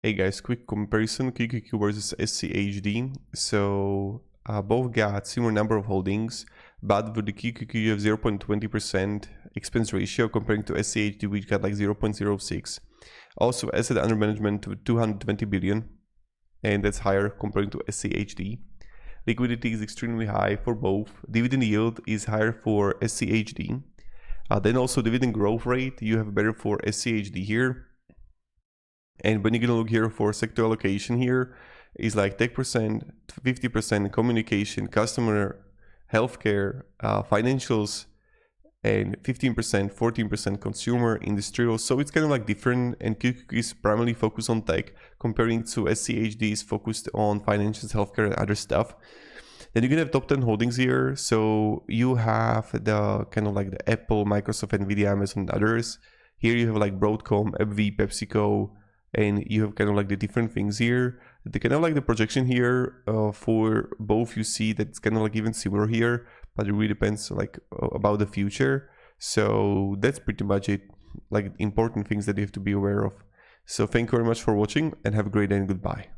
Hey guys, quick comparison, QQQ versus SCHD. So both got similar number of holdings, but with the QQQ you have 0.20% expense ratio comparing to SCHD which got like 0.06. Also asset under management to 220 billion, and that's higher comparing to SCHD. Liquidity is extremely high for both. Dividend yield is higher for SCHD. Then also dividend growth rate, you have better for SCHD here. And when you're gonna look here for sector allocation here, is like tech percent, 50% communication, customer, healthcare, financials, and 15%, 14% consumer, industrial. So it's kind of like different, and QQQ is primarily focused on tech, comparing to SCHD is focused on financials, healthcare, and other stuff. Then you're gonna have top 10 holdings here. So you have the kind of like the Apple, Microsoft, Nvidia, Amazon, and others. Here you have like Broadcom, AbbVie, PepsiCo, and you have kind of like the different things here. The kind of like the projection here for both, you see that it's kind of like even similar here, but it really depends like about the future. So that's pretty much it, like important things that you have to be aware of. So thank you very much for watching and have a great day and goodbye.